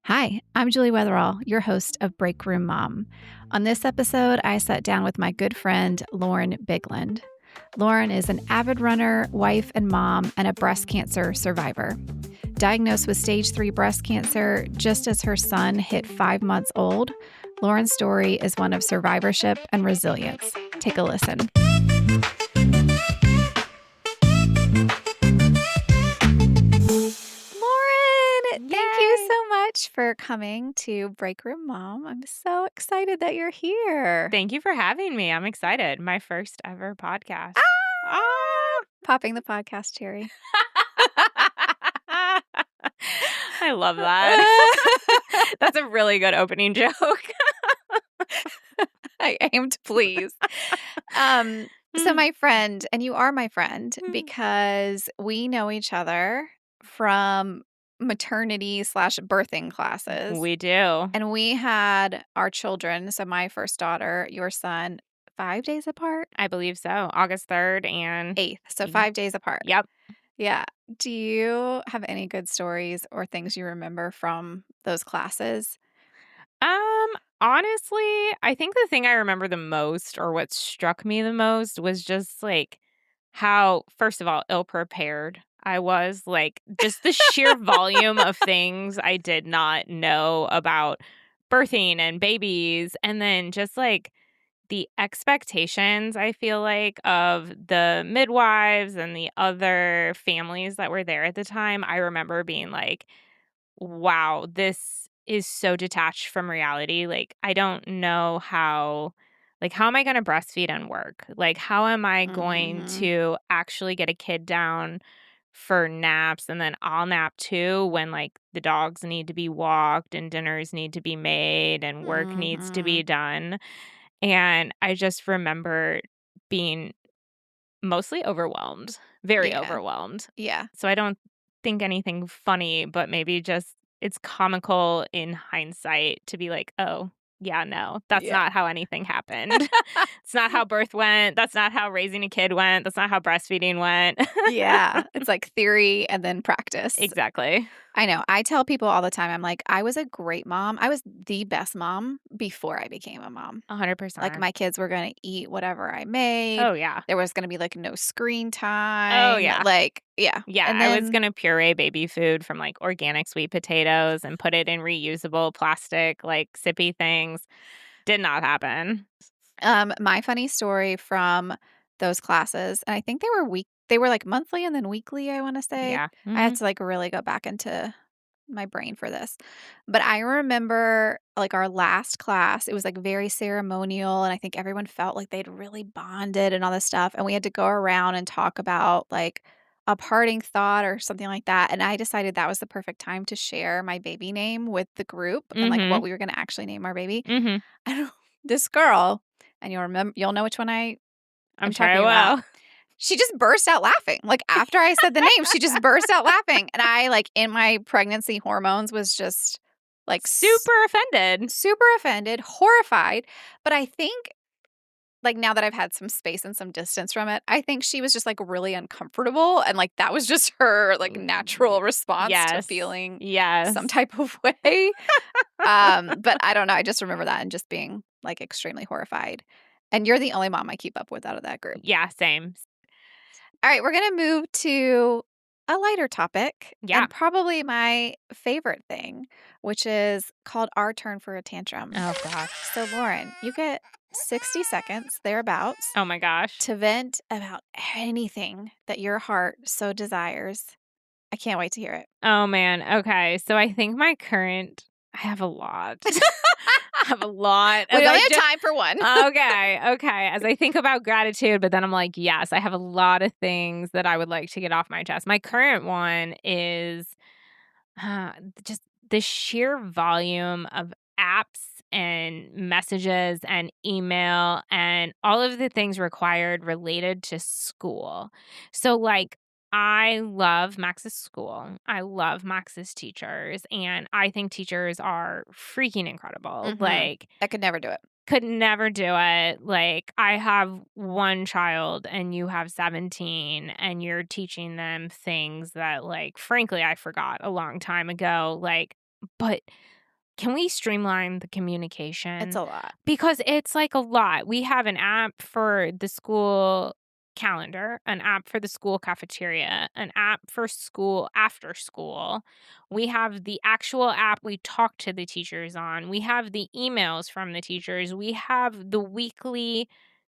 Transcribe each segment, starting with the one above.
Hi, I'm Julie Weatherall, your host of Breakroom Mom. On this episode, I sat down with my good friend, Lauren Bygland. Lauren is an avid runner, wife and mom, and a breast cancer survivor. Diagnosed with stage 3 breast cancer just as her son hit 5 months old, Lauren's story is one of survivorship and resilience. Take a listen. Lauren, thank you so much for coming to Breakroom Mom. I'm so excited that you're here. Thank you for having me. I'm excited. My first ever podcast. Popping the podcast cherry. I love that. That's a really good opening joke. I aim to please. So my friend, and you are my friend because we know each other from maternity/birthing classes. We do. And we had our children, so my first daughter, your son, 5 days apart? I believe so. August 3rd and 8th, so 5 days apart. Yep. Yeah. Do you have any good stories or things you remember from those classes? Honestly, I think the thing I remember the most or what struck me the most was just like how, first of all, ill prepared I was. Like just the sheer volume of things I did not know about birthing and babies. And then just like the expectations, I feel like, of the midwives and the other families that were there at the time. I remember being like, wow, this is so detached from reality. Like, I don't know how am I going to breastfeed and work? Like, how am I going Mhm. to actually get a kid down for naps and then I'll nap too when like the dogs need to be walked and dinners need to be made and work needs to be Mhm. done. And I just remember being mostly overwhelmed, very Yeah. overwhelmed. Yeah. So I don't think anything funny, but maybe just it's comical in hindsight to be like, "Oh, yeah, no, that's Yeah. not how anything happened. It's not how birth went. That's not how raising a kid went. That's not how breastfeeding went." Yeah. It's like theory and then practice. Exactly. I know. I tell people all the time, I'm like, I was a great mom. I was the best mom before I became a mom. Like 100%. my kids were going to eat whatever I made. Oh, yeah. There was going to be like no screen Oh, time. yeah. Like, yeah. Yeah, And I was then gonna puree baby food from, like, organic sweet potatoes and put it in reusable plastic, like, sippy things. Did not happen. my funny story from those classes, and I think they were like monthly and then weekly, I want to say. Yeah. I had Mhm. to like really go back into my brain for this. But I remember like our last class, it was like very ceremonial and I think everyone felt like they'd really bonded and all this stuff and we had to go around and talk about like a parting thought or something like that and I decided that was the perfect time to share my baby name with the group and like what Mhm. we were going to actually name our baby. Mhm. And this girl, and you'll know which one I I'm am sure I talking about. will. She just burst out laughing. Like, after I said the name, she just burst out laughing, and I, like, in my pregnancy hormones was just, like, Super offended. super offended, horrified, but I think, like, now that I've had some space and some distance from it, I think she was just, like, really uncomfortable, and, like, that was just her, like, natural response to Yes. feeling some Yes. type of way. But I don't know, I just remember that and just being, like, extremely horrified, and you're the only mom I keep up with out of that group. Yeah, same. All right, we're going to move to a lighter topic Yeah. and probably my favorite thing, which is called Our Turn for a Tantrum. Oh gosh. So, Lauren, you get 60 seconds thereabouts Oh my gosh. to vent about anything that your heart so desires. I can't wait to hear it. Oh man. Okay. So I think I have a lot. I have a lot. We only have time for one. Okay. As I think about gratitude, but then I'm like, yes, I have a lot of things that I would like to get off my chest. My current one is uh, just the sheer volume of apps and messages and email and all of the things required related to school. So, like, I love Max's school. I love Max's teachers. And I think teachers are freaking incredible. Like, I could never do it. could never do it. Like, I have one child and you have 17, and you're teaching them things that, like, frankly, I forgot a long time ago. Like, but can we streamline the communication? It's a lot. Because it's like a lot. We have an app for the school calendar, an app for the school cafeteria, an app for school after school. We have the actual app we talk to the teachers on. We have the emails from the teachers. We have the weekly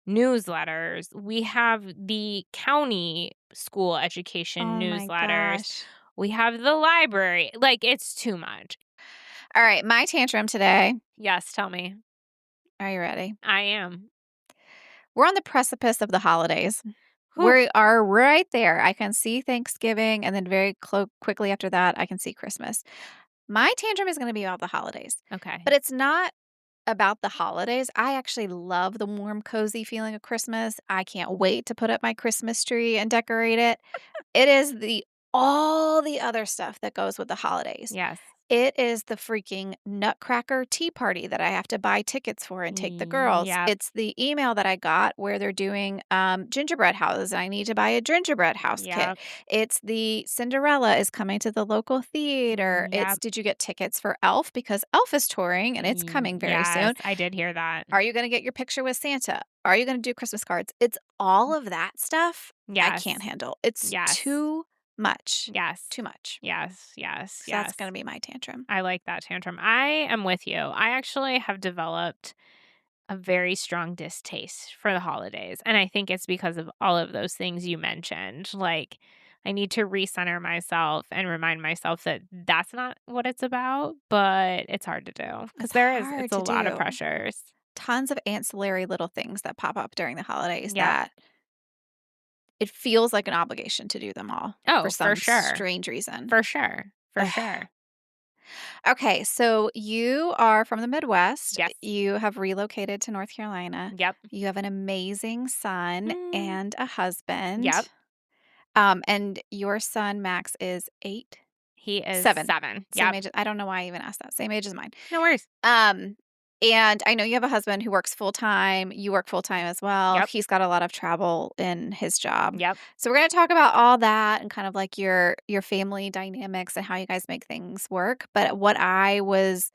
newsletters. We have the county school education Oh my newsletters. gosh. We have the library. Like, it's too much. All right, my tantrum today. Yes, tell me. Are you ready? I am. We're on the precipice of the holidays. Whew. We are right there. I can see Thanksgiving, and then very quickly after that, I can see Christmas. My tantrum is going to be about the holidays, Okay. but it's not about the holidays. I actually love the warm, cozy feeling of Christmas. I can't wait to put up my Christmas tree and decorate it. It is the all the other stuff that goes with the holidays. Yes. It is the freaking Nutcracker tea party that I have to buy tickets for and take the girls. Yep. It's the email that I got where they're doing gingerbread houses, and I need to buy a gingerbread house kit. Yep. It's the Cinderella is coming to the local theater. It's Yep. did you get tickets for Elf? Because Elf is touring and it's coming very Yes, soon. I did hear that. Are you going to get your picture with Santa? Are you going to do Christmas cards? It's all of that stuff I Yes. can't handle. It's Yes. too much. Yes. Too much. Yes. Yes. So Yes. that's going to be my tantrum. I like that tantrum. I am with you. I actually have developed a very strong distaste for the holidays. And I think it's because of all of those things you mentioned. Like, I need to recenter myself and remind myself that that's not what it's about, but it's hard to do because It's hard it's a to lot of do. pressures. Tons of ancillary little things that pop up during the holidays Yep. that it feels like an obligation to do them all Oh, for for some sure. strange reason. For sure. For Ugh. sure. Okay, so you are from the Midwest. Yes. You have relocated to North Carolina. Yep. You have an amazing son Mm. and a husband. Yep. And your son Max is 8, He is 7. 7. Same Yep. age. I don't know why I even asked that. Same age as mine. No worries. And I know you have a husband who works full time. You work full time as well. Yep. He's got a lot of travel in his job. Yep. So we're going to talk about all that and kind of like your family dynamics and how you guys make things work. But what I was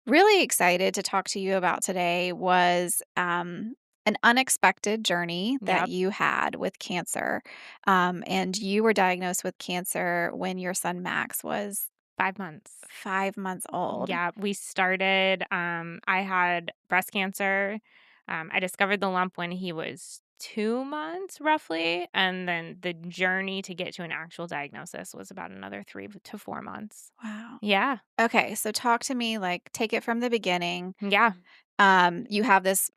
really excited to talk to you about today was an unexpected journey that Yep. you had with cancer. And you were diagnosed with cancer when your son Max was 5 months. 5 months old. Yeah, we started, I had breast cancer. I discovered the lump when he was 2 months roughly, and then the journey to get to an actual diagnosis was about another 3 to 4 months. Wow. Yeah. Okay, so talk to me, like, take it from the beginning. Yeah. You have this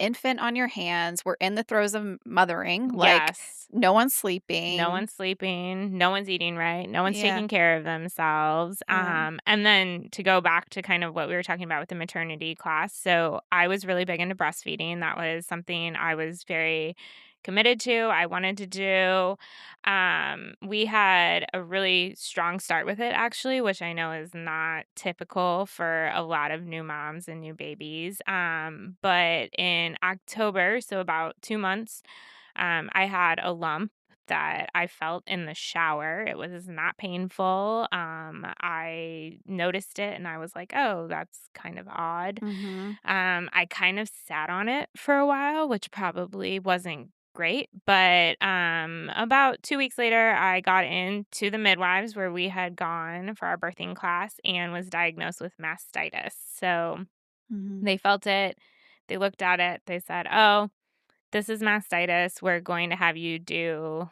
infant on your hands. We're in the throes of mothering. Like, Yes. no one's sleeping. No one's sleeping, no one's eating right, no one's Yeah. taking care of themselves. Yeah. And then to go back to kind of what we were talking about with the maternity class. So I was really big into breastfeeding. That was something I was very committed to. I wanted to do. We had a really strong start with it actually, which I know is not typical for a lot of new moms and new babies. But in October, so about 2 months, I had a lump that I felt in the shower. It was not painful. I noticed it and I was like, oh, that's kind of odd. Mm-hmm. I kind of sat on it for a while, which probably wasn't great. But about 2 weeks later, I got into the midwives where we had gone for our birthing class and was diagnosed with mastitis. So Mm-hmm. they felt it. They looked at it. They said, oh, this is mastitis. We're going to have you do,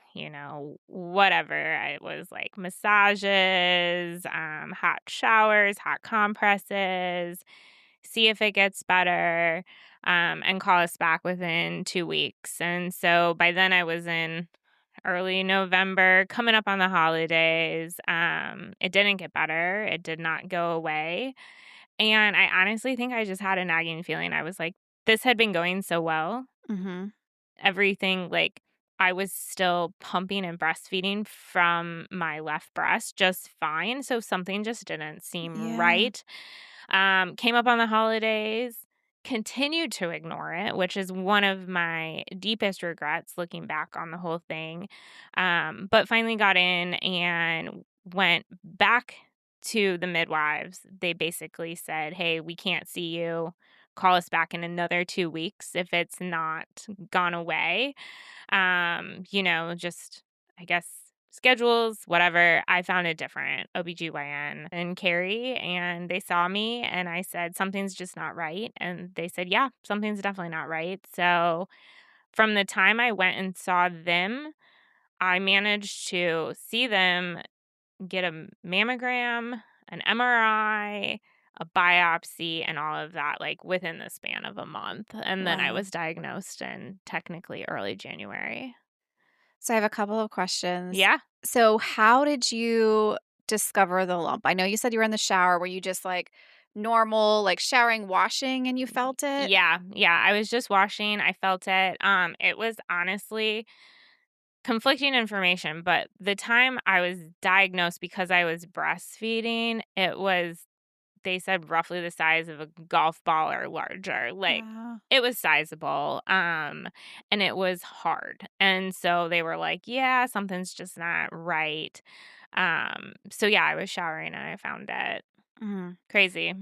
whatever. It was like massages, hot showers, hot compresses, see if it gets better, and call us back within 2 weeks. And so by then I was in early November, coming up on the holidays. It didn't get better. It did not go away. And I honestly think I just had a nagging feeling. I was like, this had been going so well. Mm-hmm. Everything, like, I was still pumping and breastfeeding from my left breast just fine, so something just didn't seem Yeah. right. Came up on the holidays, continued to ignore it, which is one of my deepest regrets looking back on the whole thing, but finally got in and went back to the midwives, they basically said, "Hey, we can't see you. Call us back in another 2 weeks if it's not gone away." Just I guess schedules, whatever. I found a different OBGYN in Cary and they saw me and I said, "Something's just not right." And they said, "Yeah, something's definitely not right." So from the time I went and saw them, I managed to see them, get a mammogram, an MRI, a biopsy, and all of that, like, within the span of a month, and then I Wow. was diagnosed in technically early January. So I have a couple of questions. Yeah. So how did you discover the lump? I know you said you were in the shower. Were you just like normal, like showering, washing, and you felt it? Yeah, yeah, I was just washing, I felt it, it was honestly conflicting information, but the time I was diagnosed because I was breastfeeding, it was they said roughly the size of a golf ball or larger, like, Wow. it was sizable, and it was hard, and so they were like, "Yeah, something's just not right." So yeah, I was showering and I found it. Mhm. Crazy.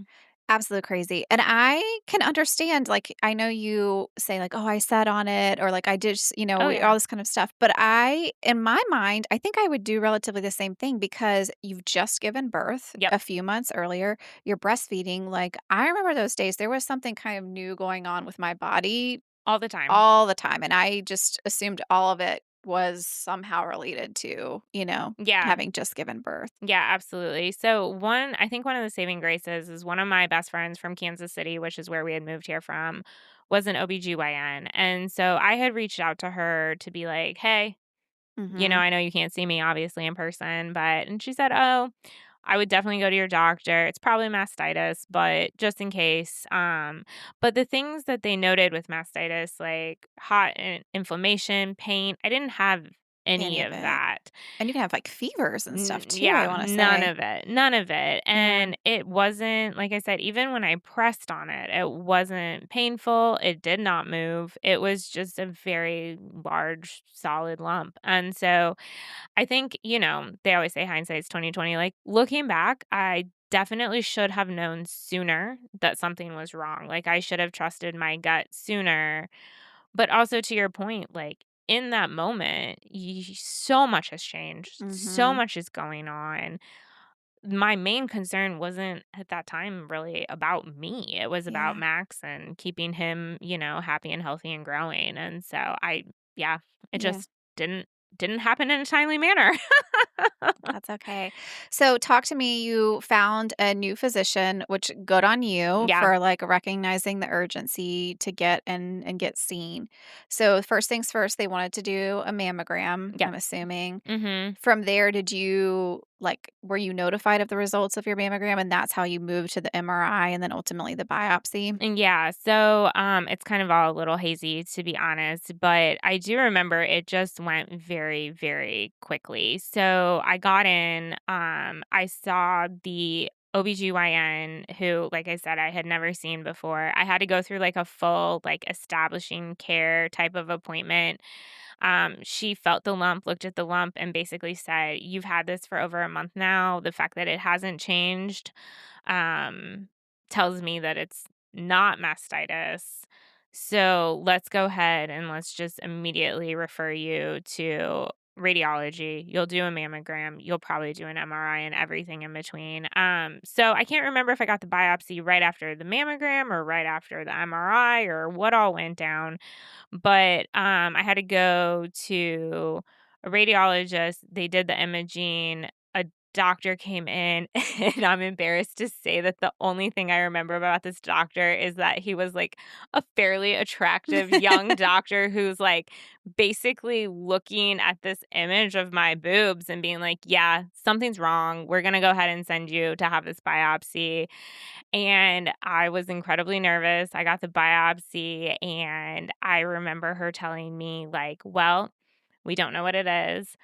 Absolutely crazy. And I can understand, like, I know you say, like, oh, I sat on it, or like, I did, Oh, all yeah. this kind of stuff. But in my mind, I think I would do relatively the same thing because you've just given birth Yep, a few months earlier. You're breastfeeding. Like, I remember those days, there was something kind of new going on with my body all the time. all the time. And I just assumed all of it was somehow related to, Yeah. having just given birth. Yeah, absolutely. So I think one of the saving graces is one of my best friends from Kansas City, which is where we had moved here from, was an OBGYN. And so I had reached out to her to be like, "Hey, Hmm. I know you can't see me obviously in person, but," and she said, "Oh, I would definitely go to your doctor. It's probably mastitis, but just in case." But the things that they noted with mastitis, like hot inflammation, pain, I didn't have any Any of of it. that. And you can have like fevers and stuff too, I Yeah, want to none say. of it, none of it, Yeah. and it wasn't like I said, even when I pressed on it, it wasn't painful, it did not move, it was just a very large, solid lump, and so, I think, they always say hindsight's 20/20, like, looking back, I definitely should have known sooner that something was wrong, like, I should have trusted my gut sooner, but also to your point, like, in that moment, so much has changed. So Mhm. much is going on. My main concern wasn't at that time really about me. It was about Yeah. Max and keeping him, happy and healthy and growing. And so yeah, it Yeah. just didn't happen in a timely manner. That's okay. So talk to me, you found a new physician, which good on you Yeah. for like recognizing the urgency to get and get seen. So first things first, they wanted to do a mammogram, Yep. I'm assuming. Mhm. From there, were you notified of the results of your mammogram and that's how you moved to the MRI and then ultimately the biopsy? And yeah, so it's kind of all a little hazy to be honest, but I do remember it just went very, very quickly. So I got in, I saw the OBGYN who, like I said, I had never seen before. I had to go through like a full, like establishing care type of appointment. She felt the lump, looked at the lump, and basically said, "You've had this for over a month now. The fact that it hasn't changed um, tells me that it's not mastitis. So let's go ahead and let's just immediately refer you to radiology. You'll do a mammogram. You'll probably do an MRI and everything in between." So I can't remember if I got the biopsy right after the mammogram or right after the MRI or what all went down. But, I had to go to a radiologist, they did the imaging, a doctor came in, and I'm embarrassed to say that the only thing I remember about this doctor is that he was, like, a fairly attractive young doctor who's, like, basically looking at this image of my boobs and being like, "Yeah, something's wrong, we're gonna go ahead and send you to have this biopsy." And I was incredibly nervous. I got the biopsy, and I remember her telling me, like, "Well, we don't know what it is,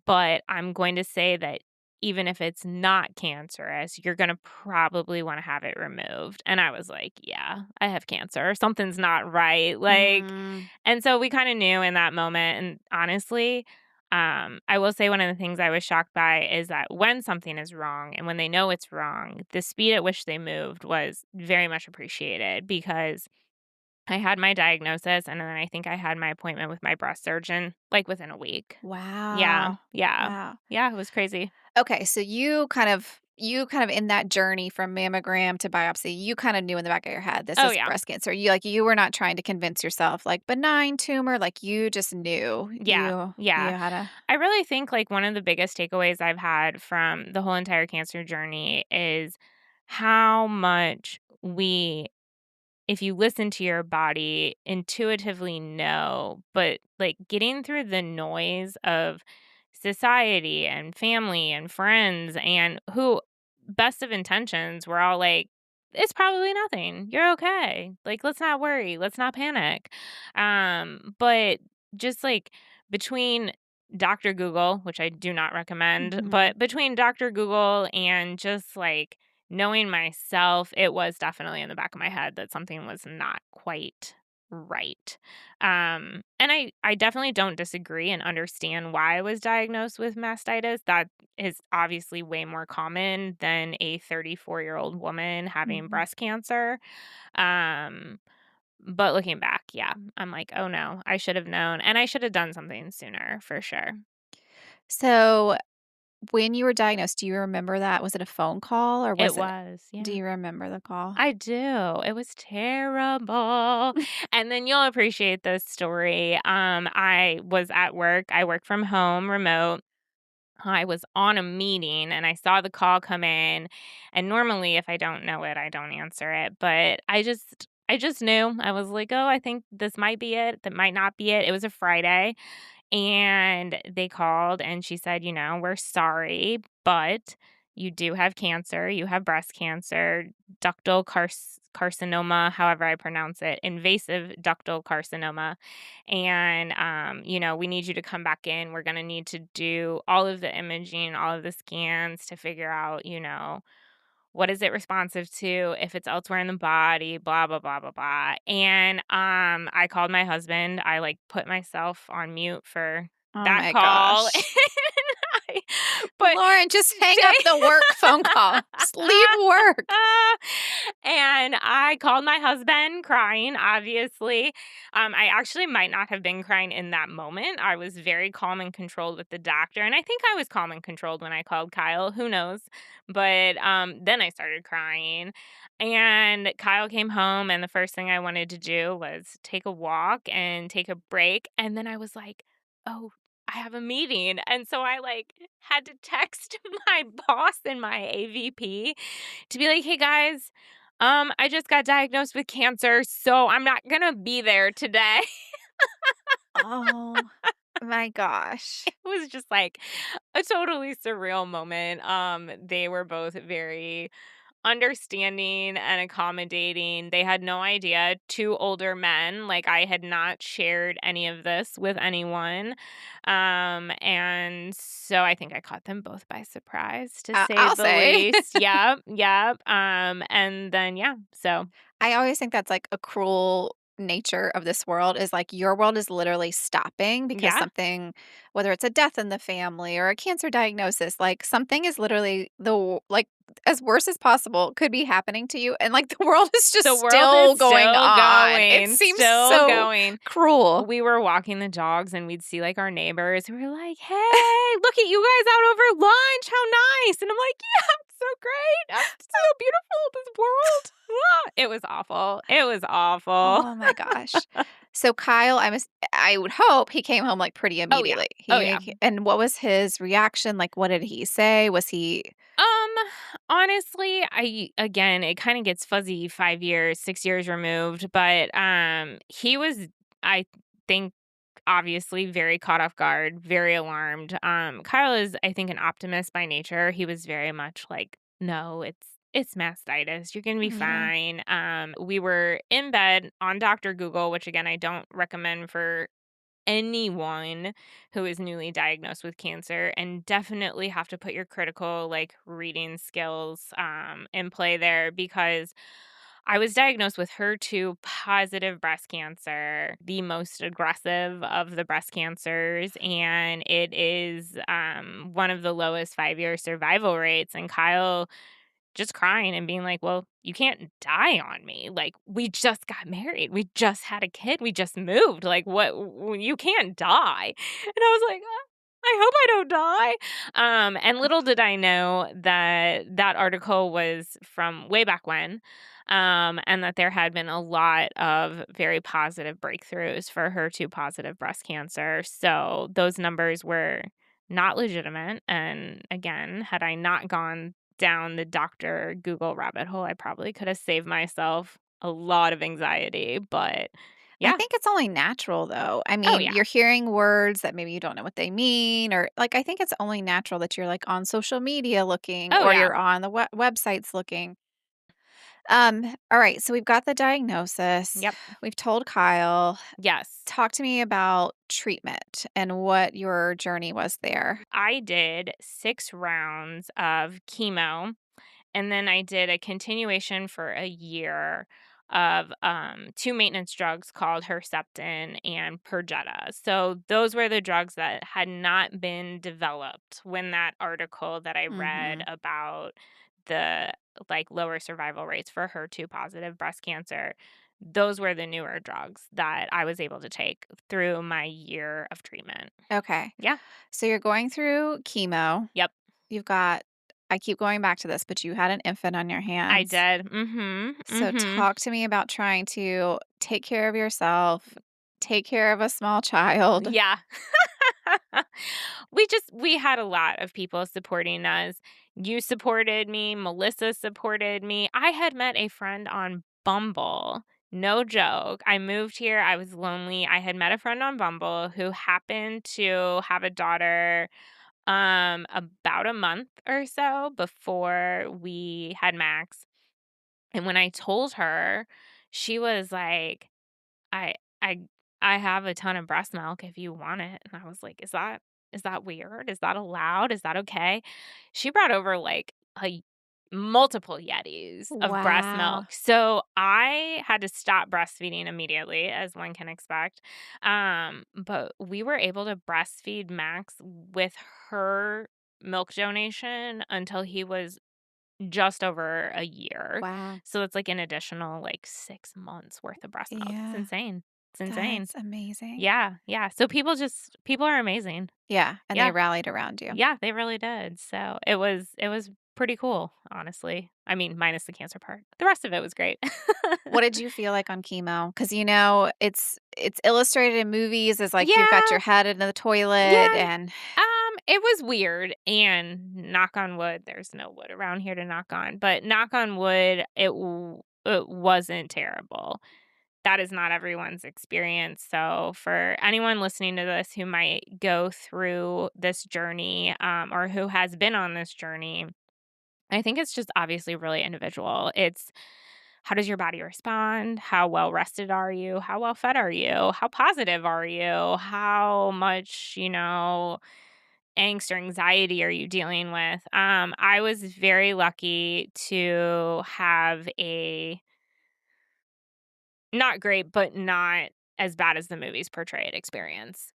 but I'm going to say that even if it's not cancerous, you're going to probably want to have it removed." And I was like, "Yeah, I have cancer. Something's not right." Like, Mm, and so we kind of knew in that moment. And honestly, I will say one of the things I was shocked by is that when something is wrong and when they know it's wrong, the speed at which they moved was very much appreciated because I had my diagnosis and then I think I had my appointment with my breast surgeon like within a week. Yeah. Wow. Yeah. Wow. Yeah, it was crazy. Okay, so you kind of in that journey from mammogram to biopsy, you kind of knew in the back of your head this Oh, is yeah. breast cancer. You were not trying to convince yourself like benign tumor, like you just knew. Yeah. You Yeah. had a I really think like one of the biggest takeaways I've had from the whole entire cancer journey is how much we if you listen to your body, intuitively know, but like getting through the noise of society and family and friends and who best of intentions, we're all like, it's probably nothing. You're okay. Like, let's not worry. Let's not panic. But just like between Dr. Google, which I do not recommend, Mhm. but between Dr. Google and just like knowing myself, it was definitely in the back of my head that something was not quite right. And I definitely don't disagree and understand why I was diagnosed with mastitis. That is obviously way more common than a 34-year-old woman having Mhm. breast cancer. Um, but looking back, yeah, I'm like, oh no, I should have known and I should have done something sooner for sure. So, when you were diagnosed, do you remember that? Was it a phone call or It was it was, do yeah. you remember the call? I do. It was terrible. And then you'll appreciate this story. I was at work. I work from home, remote. I was on a meeting and I saw the call come in. And normally if I don't know it, I don't answer it. But I just knew. I was like, "Oh, I think this might be it. That might not be it." It was a Friday. And they called and she said, "We're sorry, but you do have cancer. You have breast cancer, carcinoma, however I pronounce it, invasive ductal carcinoma. And, we need you to come back in. We're going to need to do all of the imaging, all of the scans to figure out, what is it responsive to, if it's elsewhere in the body, blah, blah, blah, blah, blah." And, I called my husband. I, like, put myself on mute for Oh that my call. gosh. I but Lauren, just hang up the work phone call. Just leave work. and I called my husband crying, obviously. I actually might not have been crying in that moment. I was very calm and controlled with the doctor, and I think I was calm and controlled when I called Kyle, who knows? But, then I started crying, and Kyle came home, and the first thing I wanted to do was take a walk and take a break, and then I was like, "Oh, I have a meeting," and so I, like, had to text my boss and my AVP to be like, "Hey, guys, I just got diagnosed with cancer, so I'm not gonna be there today." Oh my gosh. It was just, like, a totally surreal moment. They were both very understanding and accommodating. They had no idea, 2 older men, like, I had not shared any of this with anyone, and so I think I caught them both by surprise, to say I'll the say. least. Yep, yep, and then, yeah, so I always think that's like a cruel nature of this world is like your world is literally stopping because yeah, something, whether it's a death in the family or a cancer diagnosis, like something is literally like as worse as possible could be happening to you. And like the world is just the world is still going still on. It going, seems still so going. cruel. We were walking the dogs and we'd see like our neighbors. We were like, "Hey, look at you guys out over lunch. How nice." And I'm like, "Yeah, it's so great. It's so beautiful, this world." Ah, it was awful. It was awful. Oh my gosh. So Kyle, I would hope he came home like pretty Oh yeah. immediately. Oh yeah. And what was his reaction? Like what did he say? Was he Um, honestly, I again, it kind of gets fuzzy 5 years, 6 years removed, but he was I think obviously very caught off guard, very alarmed. Kyle is I think an optimist by nature. He was very much like, "No, it's mastitis. You're going to be yeah. fine." We were in bed on Dr. Google, which again, I don't recommend for anyone who is newly diagnosed with cancer, and definitely have to put your critical like reading skills in play there because I was diagnosed with HER2 positive breast cancer, the most aggressive of the breast cancers, and it is one of the lowest 5-year survival rates. And Kyle just crying and being like, "Well, you can't die on me. Like, we just got married. We just had a kid. We just moved. Like, you can't die." And I was like, I hope I don't die. And little did I know that that article was from way back when, and that there had been a lot of very positive breakthroughs for HER2 positive breast cancer. So those numbers were not legitimate. And again, had I not gone down the doctor Google rabbit hole, I probably could have saved myself a lot of anxiety. But I yeah. think it's only natural, though. I Oh, mean, yeah. you're hearing words that maybe you don't know what they mean, or like, I think it's only natural that you're like on social media looking Oh, or yeah. you're on the websites looking. All right. So we've got the diagnosis. Yep. We've told Kyle. Yes. Talk to me about treatment and what your journey was there. I did 6 rounds of chemo, and then I did a continuation for a year of, 2 maintenance drugs called Herceptin and Perjeta. So those were the drugs that had not been developed when that article that I read Hmm. about the, like, lower survival rates for HER2 positive breast cancer, those were the newer drugs that I was able to take through my year of treatment. Okay. Yeah. So you're going through chemo. Yep. You've got, I keep going back to this, but you had an infant on your I hands. did. Mhm. So Mhm. talk to me about trying to take care of yourself, take care of a small child. Yeah. We had a lot of people supporting us. You supported me, Melissa supported me. I had met a friend on Bumble. No joke. I moved here, I was lonely. I had met a friend on Bumble who happened to have a daughter about a month or so before we had Max. And when I told her, she was like, I I I have a ton of breast milk if you want it. And I was like, is that weird? Is that allowed? Is that okay?" She brought over like multiple Yetis of breast Wow. milk. So I had to stop breastfeeding immediately, as one can expect. But we were able to breastfeed Max with her milk donation until he was just over a year. Wow. So it's like an additional, like, 6 months worth of breast milk. It's Yeah, insane. It's insane. that's amazing. Yeah, yeah. So people are amazing. Yeah, and they Yeah. rallied around you. Yeah, they really did. So it was pretty cool, honestly. I mean, minus the cancer part. The rest of it was great. What did you feel like on chemo? Because it's illustrated in movies as, like, you've got Yeah, your head in the toilet yeah. and It was weird, and knock on wood, there's no wood around here to knock on, but knock on wood, it wasn't terrible. That is not everyone's experience. So, for anyone listening to this who might go through this journey, or who has been on this journey, I think it's just obviously really individual. It's how does your body respond? How well rested are you? How well fed are you? How positive are you? How much, angst or anxiety are you dealing with? I was very lucky to have a not great, but not as bad as the movies portray it experience.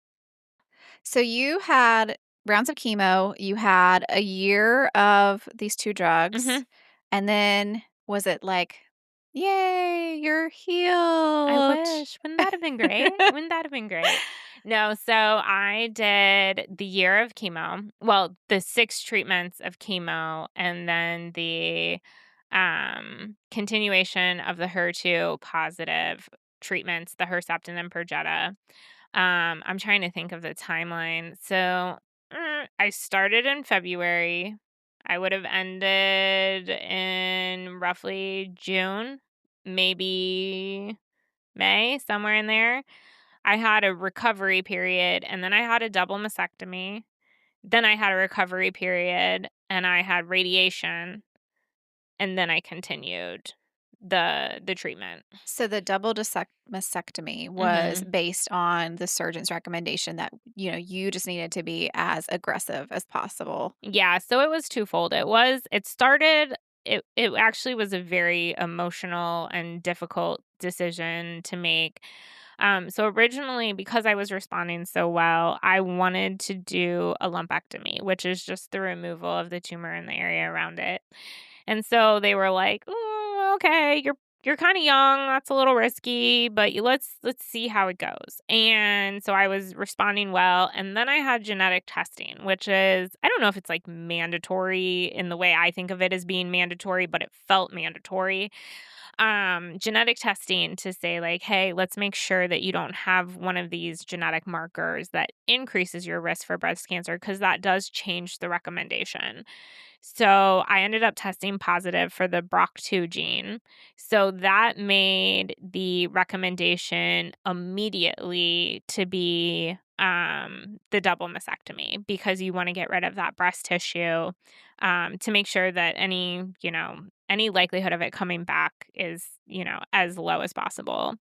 so you had rounds of chemo, you had a year of these 2 drugs, Mhm. and then was it like, "Yay, you're I healed"? wish. Wouldn't that have been great? Wouldn't that have been great? No, so I did the year of chemo. Well, the 6 treatments of chemo and then the continuation of the HER2 positive treatments, the Herceptin and Perjeta. I'm trying to think of the timeline. So, I started in February. I would have ended in roughly June, maybe May, somewhere in there. I had a recovery period, and then I had a double mastectomy. Then I had a recovery period, and I had radiation, and then I continued the treatment. So the double mastectomy was Mhm. based on the surgeon's recommendation that, you just needed to be as aggressive as possible. Yeah, so it was twofold. It started it actually was a very emotional and difficult decision to make. So originally, because I was responding so well, I wanted to do a lumpectomy, which is just the removal of the tumor in the area around it. And so they were like, "Oh, okay, you're kind of young. That's a little risky, but let's see how it goes." And so I was responding well, and then I had genetic testing, which is I don't know if it's like mandatory in the way I think of it as being mandatory, but it felt mandatory. Genetic testing to say like, "Hey, let's make sure that you don't have one of these genetic markers that increases your risk for breast cancer because that does change the recommendation." So I ended up testing positive for the BRCA2 gene. So that made the recommendation immediately to be the double mastectomy because you want to get rid of that breast tissue to make sure that any likelihood of it coming back is, as low as possible.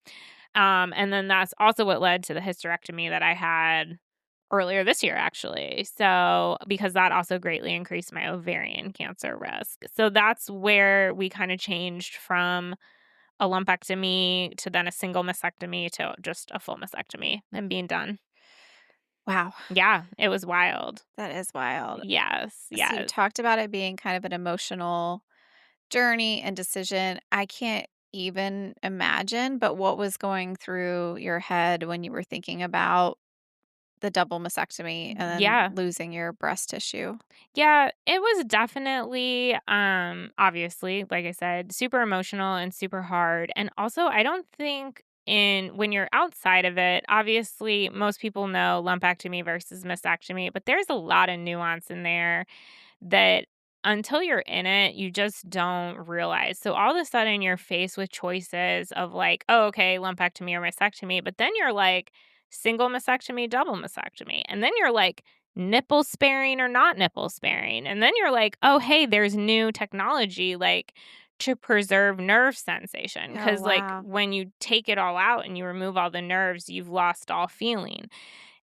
And then that's also what led to the hysterectomy that I had earlier this year, actually. So, because that also greatly increased my ovarian cancer risk. So, that's where we kind of changed from a lumpectomy to then a single mastectomy to just a full mastectomy and being done. Wow, Yeah, it was wild. that is wild. Yes, So you yes. talked about it being kind of an emotional journey and decision. I can't even imagine, but what was going through your head when you were thinking about the double mastectomy and then Yeah. losing your breast tissue? Yeah, it was definitely obviously, like I said, super emotional and super hard. And also, I don't think in when you're outside of it, obviously most people know lumpectomy versus mastectomy, but there's a lot of nuance in there that until you're in it, you just don't realize. So all of a sudden you're faced with choices of like, oh, okay, lumpectomy or mastectomy, but then you're like single mastectomy, double mastectomy. And then you're like nipple sparing or not nipple sparing. And then you're like, oh, hey, there's new technology like to preserve nerve sensation. Oh, Cause like wow. when you take it all out and you remove all the nerves, you've lost all feeling.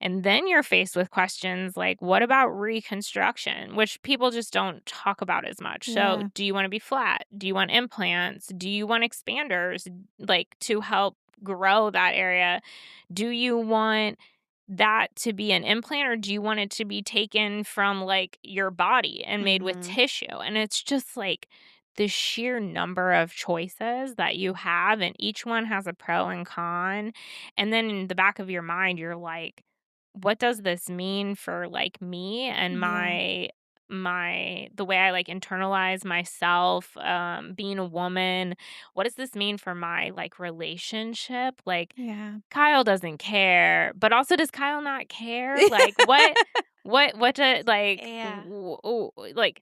And then you're faced with questions like, what about reconstruction, which people just don't talk about as much. So, Yeah. do you want to be flat? Do you want implants? Do you want expanders like to help grow that area? Do you want that to be an implant or do you want it to be taken from like your body and made with Mhm. tissue? And it's just like the sheer number of choices that you have, and each one has a pro and con. And then in the back of your mind, you're like, what does this mean for like me and Yeah. my the way I like internalize myself being a woman? What does this mean for my like relationship? Like Yeah. Kyle doesn't care, but also does Kyle not care? Like what do like Yeah. like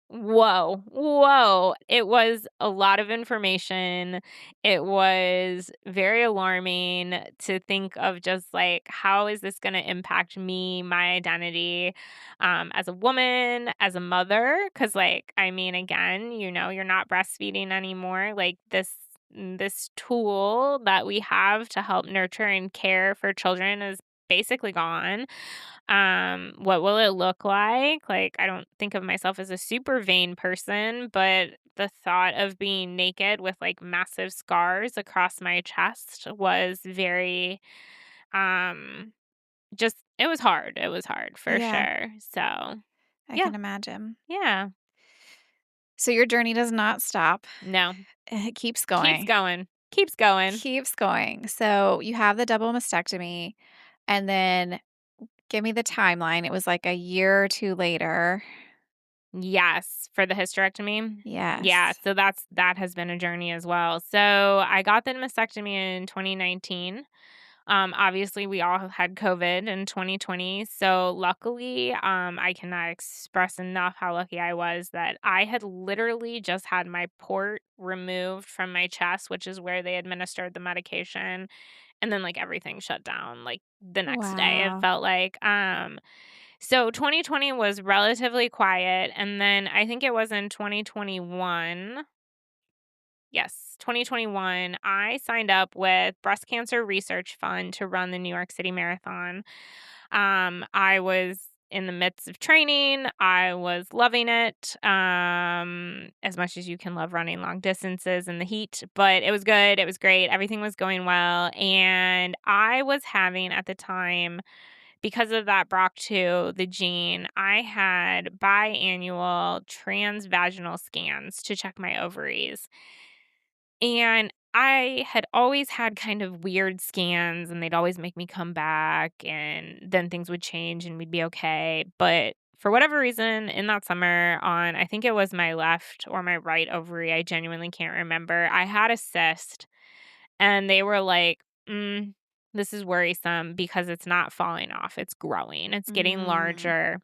whoa, whoa. It was a lot of information. It was very alarming to think of just like, how is this going to impact me, my identity, as a woman, as a mother? Because, like, I mean, again, you're not breastfeeding anymore. Like, this tool that we have to help nurture and care for children is basically gone. What will it look like? Like, I don't think of myself as a super vain person, but the thought of being naked with like massive scars across my chest was very, um, just, it was hard. It was hard for Yeah. sure. So, I yeah, can imagine. yeah. So your journey does not stop. No, It keeps keeps going. going, keeps going. Keeps going. So you have the double mastectomy, and then give me the timeline. It was like a year or 2 later. Yes, for the hysterectomy. Yeah, Yes. so that has been a journey as well. So I got the mastectomy in 2019. Obviously, we all have had COVID in 2020. So luckily, I cannot express enough how lucky I was that I had literally just had my port removed from my chest, which is where they administered the medication, and then like everything shut down like the next day. It Wow. felt like so 2020 was relatively quiet, and then I think it was in 2021. Yes, 2021, I signed up with Breast Cancer Research Fund to run the New York City Marathon. I was in the midst of training. I was loving it, as much as you can love running long distances in the heat, but it was good. It was great. Everything was going well. And I was having at the time, because of that BRCA2, the gene, I had biannual transvaginal scans to check my ovaries. And I had always had kind of weird scans, and they'd always make me come back, and then things would change and we'd be okay. But for whatever reason, in that summer, on I think it was my left or my right ovary, I genuinely can't remember, I had a cyst, and they were like, this is worrisome because it's not falling off. It's growing, it's getting Mm. larger.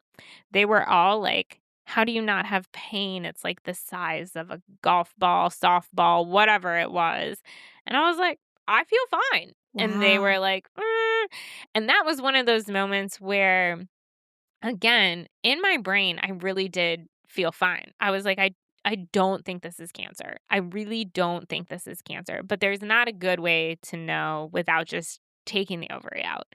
They were all like, "How do you not have pain? It's like the size of a golf ball, softball, whatever it was." And I was like, "I feel fine." And they Wow. were like, And that was one of those moments where, again, in my brain, I really did feel fine. I was like, I don't think this is cancer. I really don't think this is cancer. But there's not a good way to know without just taking the ovary out.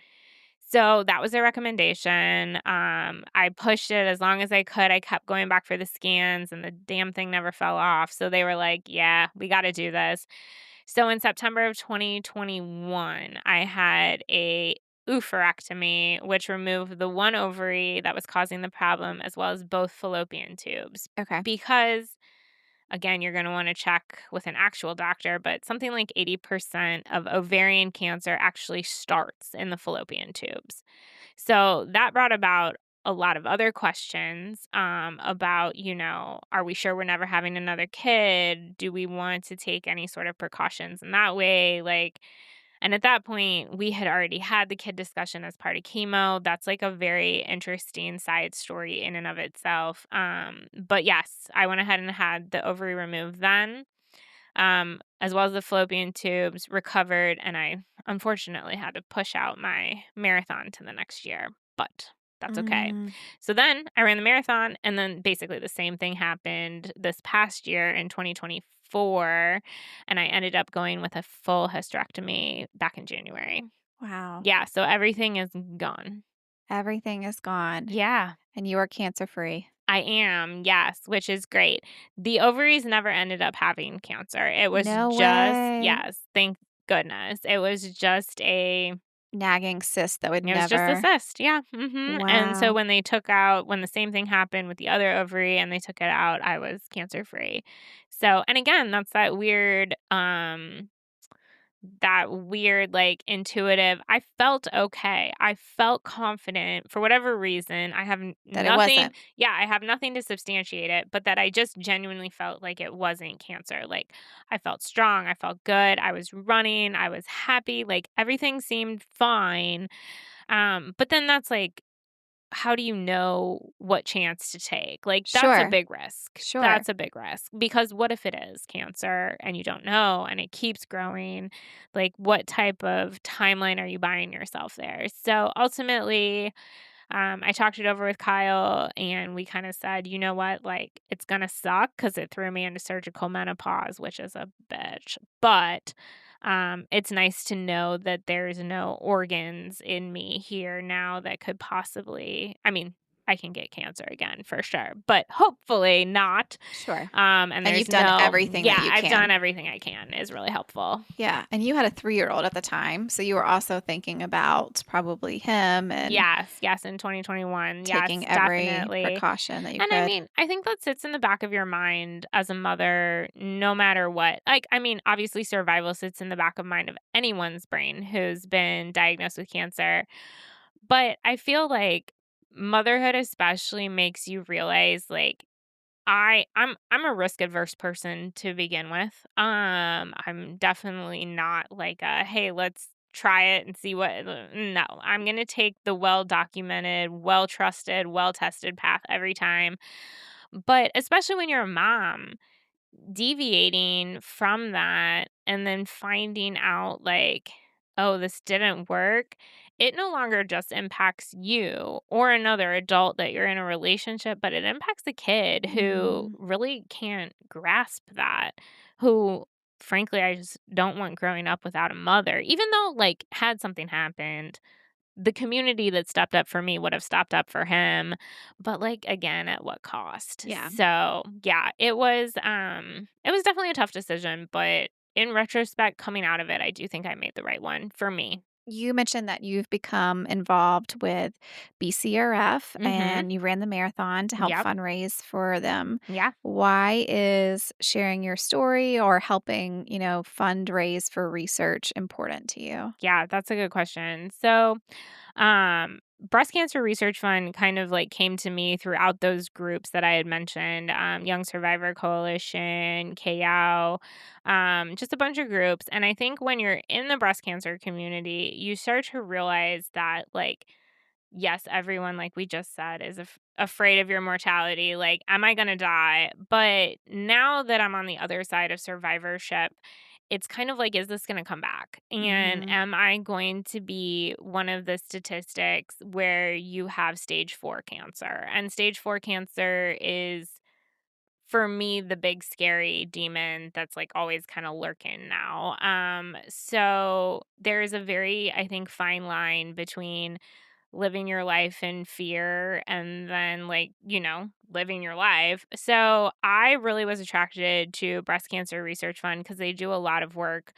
So that was their recommendation. I pushed it as long as I could. I kept going back for the scans, and the damn thing never fell off. So they were like, "Yeah, we got to do this." So in September of 2021, I had a oophorectomy, which removed the one ovary that was causing the problem, as well as both fallopian tubes. Okay. Because, again, you're going to want to check with an actual doctor, but something like 80% of ovarian cancer actually starts in the fallopian tubes. So that brought about a lot of other questions, about, are we sure we're never having another kid? Do we want to take any sort of precautions in that way? And at that point, we had already had the kid discussion as part of chemo. That's like a very interesting side story in and of itself. But yes, I went ahead and had the ovary removed then, as well as the fallopian tubes recovered. And I unfortunately had to push out my marathon to the next year, but that's okay. Mm. So then I ran the marathon, and then basically the same thing happened this past year in 2024. And I ended up going with a full hysterectomy back in January. Wow. Yeah. So everything is gone. Everything is gone Yeah. and you are cancer free. I am, yes, which is great. The ovaries never ended up having cancer. It was No just, way. yes, thank goodness. It was just Nagging cyst that would it was just a never. cyst. Yeah. And so Wow. when the same thing happened with the other ovary and they took it out, I was cancer free. So, and again, that's that weird, like, intuitive, I felt okay. I felt confident for whatever reason. I have That it nothing. wasn't. Yeah, I have nothing to substantiate it, but that I just genuinely felt like it wasn't cancer. Like, I felt strong. I felt good. I was running. I was happy. Like, everything seemed fine. But then that's like, how do you know what chance to take? Like, that's a Sure. big risk. Sure. That's a big risk because what if it is cancer and you don't know and it keeps growing? Like, what type of timeline are you buying yourself there? So ultimately, I talked it over with Kyle, and we kind of said, you know what, like, it's going to suck because it threw me into surgical menopause, which is a bitch. But it's nice to know that there's no organs in me here now that could possibly, I mean, I can get cancer again for sure, but hopefully not. Sure. And And there's you've done everything that yeah, you I've done can. everything I can is really helpful. Yeah. And you had a 3-year-old at the time. So you were also thinking about probably him and Yes, yes, in 2021. taking Yes, every definitely. precaution that you And I could. mean, I think that sits in the back of your mind as a mother, no matter what. Like, I mean, obviously, survival sits in the back of mind of anyone's brain who's been diagnosed with cancer. But I feel like motherhood especially makes you realize, like, I'm a risk adverse person to begin with. I'm definitely not like a, hey, let's try it and see what. No, I'm gonna take the well documented, well trusted, well tested path every time. But especially when you're a mom, deviating from that and then finding out, like, oh, this didn't work, it no longer just impacts you or another adult that you're in a relationship, but it impacts the kid who Mm. really can't grasp that, who frankly I just don't want growing up without a mother, even though, like, had something happened, the community that stepped up for me would have stepped up for him, but, like, again, at what cost? Yeah. So, yeah, it was definitely a tough decision, but in retrospect, coming out of it, I do think I made the right one for me. You mentioned that you've become involved with BCRF Mhm. and you ran the marathon to help Yep. fundraise for them. Yeah. Why is sharing your story or helping, fundraise for research important to you? Yeah, that's a good question. So, breast cancer research fund kind of like came to me throughout those groups that I had mentioned, Young Survivor Coalition, KO, just a bunch of groups. And I think when you're in the breast cancer community, you start to realize that, like, yes, everyone, like we just said, is afraid of your mortality. Like, am I going to die? But now that I'm on the other side of survivorship, it's kind of like, is this going to come back? And Mhm. am I going to be one of the statistics where you have stage 4 cancer? And stage 4 cancer is, for me, the big scary demon that's like always kind of lurking now. So there's a very, I think, fine line between living your life in fear and then, like, living your life. So I really was attracted to Breast Cancer Research Fund because they do a lot of work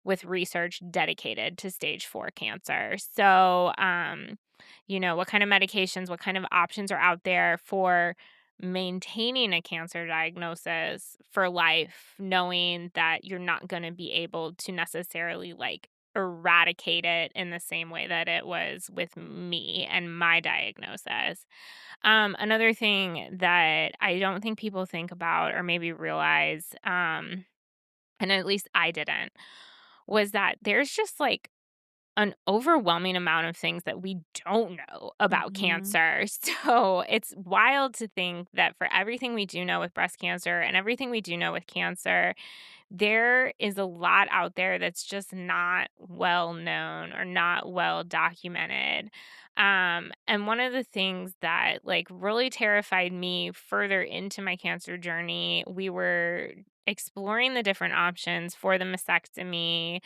with research dedicated to stage 4 cancer. So, what kind of medications, what kind of options are out there for maintaining a cancer diagnosis for life, knowing that you're not going to be able to necessarily like eradicate it in the same way that it was with me and my diagnosis. Another thing that I don't think people think about or maybe realize, and at least I didn't, was that there's just like an overwhelming amount of things that we don't know about Mhm. cancer. So it's wild to think that for everything we do know with breast cancer and everything we do know with cancer, there is a lot out there that's just not well known or not well documented. And one of the things that like really terrified me further into my cancer journey, we were exploring the different options for the mastectomy,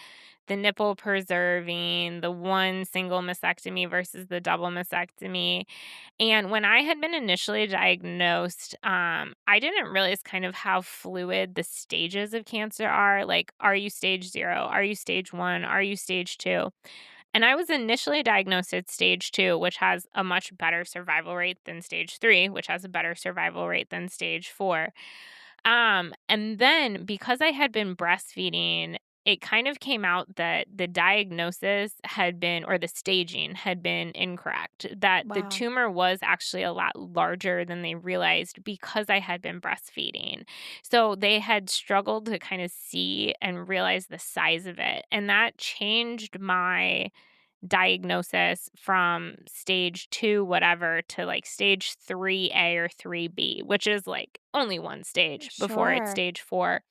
the nipple preserving, the one single mastectomy versus the double mastectomy. And when I had been initially diagnosed, I didn't realize kind of how fluid the stages of cancer are. Like, are you stage 0? Are you stage 1? Are you stage 2? And I was initially diagnosed at stage 2, which has a much better survival rate than stage 3, which has a better survival rate than stage 4. And then because I had been breastfeeding, it kind of came out that the diagnosis had been, or the staging had been incorrect, that the Wow. tumor was actually a lot larger than they realized because I had been breastfeeding. So they had struggled to kind of see and realize the size of it. And that changed my diagnosis from stage 2 whatever to like stage 3A or 3B, which is like only one stage before it's Sure. stage 4.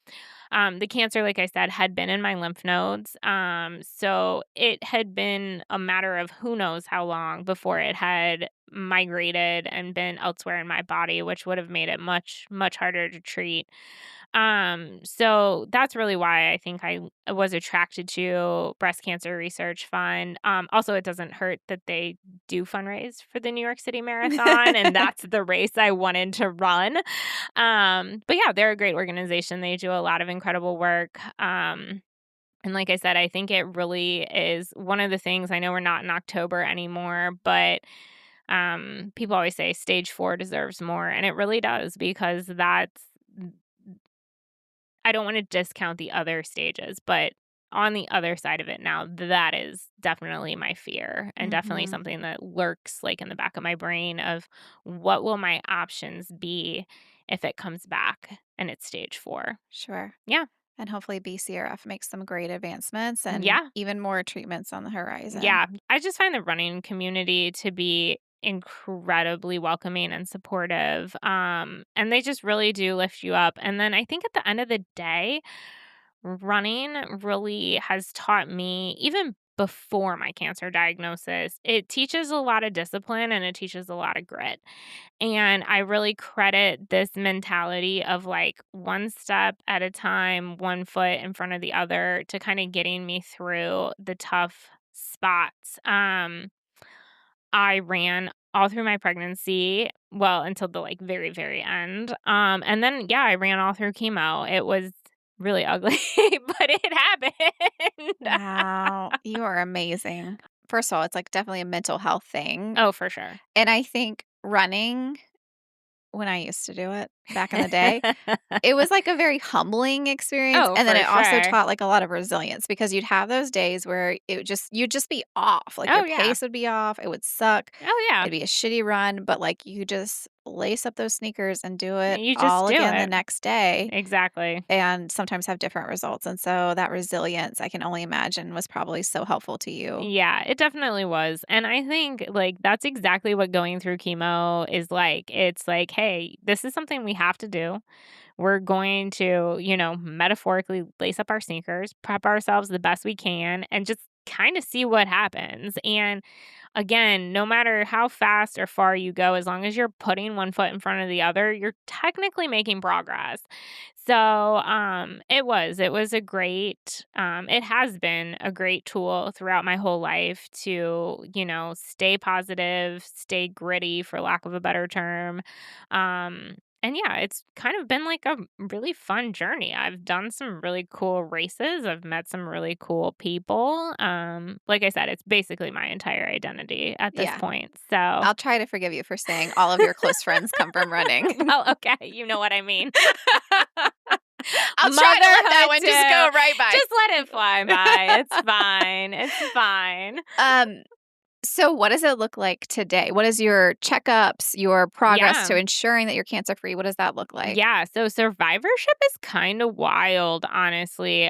The cancer, like I said, had been in my lymph nodes. So it had been a matter of who knows how long before it had migrated and been elsewhere in my body, which would have made it much, much harder to treat. So that's really why I think I was attracted to Breast Cancer Research Fund. Also, it doesn't hurt that they do fundraise for the New York City Marathon, and that's the race I wanted to run. But yeah, they're a great organization. They do a lot of incredible work. And like I said, I think it really is one of the things. I know we're not in October anymore, but people always say stage 4 deserves more, and it really does because that's, I don't wanna discount the other stages, but on the other side of it now, that is definitely my fear and definitely Mhm. something that lurks, like, in the back of my brain of what will my options be if it comes back and it's stage 4. Sure. Yeah. And hopefully BCRF makes some great advancements and Yeah. even more treatments on the horizon. Yeah. I just find the running community to be incredibly welcoming and supportive, and they just really do lift you up, and then I think at the end of the day, running really has taught me, even before my cancer diagnosis, it teaches a lot of discipline and it teaches a lot of grit. And I really credit this mentality of like one step at a time, one foot in front of the other to kind of getting me through the tough spots. I ran all through my pregnancy, well, until the, like, very, very end, and then, yeah, I ran all through chemo. It was really ugly, but it happened. Wow, you are amazing. First of all, it's, like, definitely a mental health thing, Oh, for sure. and I think running, when I used to do it back in the day, it was, like, a very humbling experience, Oh, and then for it also sure. taught, like, a lot of resilience because you'd have those days where you'd just be off, like, Oh, your yeah. pace would be off, it would suck, Oh, yeah. it'd be a shitty run, but, like, you just lace up those sneakers and do it You just all do again the it. next day, Exactly. and sometimes have different results, and so that resilience, I can only imagine, was probably so helpful to you. Yeah, it definitely was. And I think like that's exactly what going through chemo is like. It's like, hey, this is something we have to do. We're going to, metaphorically lace up our sneakers, prep ourselves the best we can, and just kind of see what happens. And again, no matter how fast or far you go, as long as you're putting one foot in front of the other, you're technically making progress. So, it was a great, it has been a great tool throughout my whole life to, stay positive, stay gritty, for lack of a better term. And yeah, it's kind of been like a really fun journey. I've done some really cool races. I've met some really cool people. Like I said, it's basically my entire identity at this Yeah. point. So, I'll try to forgive you for saying all of your close friends come from running. well, okay, you know what I mean. I'll try to let that Motherhood one just go too. right by. Just let it fly by. It's fine. It's fine. Um, so what does it look like today? What is your checkups, your progress Yeah. to ensuring that you're cancer free? What does that look like? Yeah, so survivorship is kind of wild, honestly.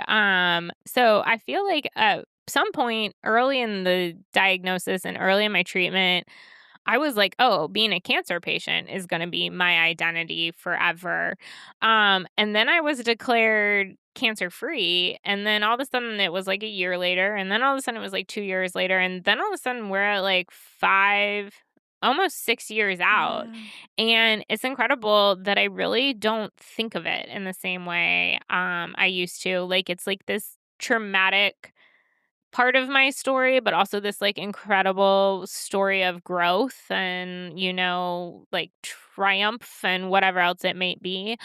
So I feel like at some point early in the diagnosis and early in my treatment, I was like, "Oh, being a cancer patient is gonna be my identity forever." And then I was declared cancer-free, and then all of a sudden it was, like, a year later, and then all of a sudden it was, like, 2 years later, and then all of a sudden we're at, like, 5, almost 6 years out, Wow. and it's incredible that I really don't think of it in the same way, I used to. Like, it's like this traumatic part of my story, but also this like incredible story of growth and, like triumph and whatever else it may be.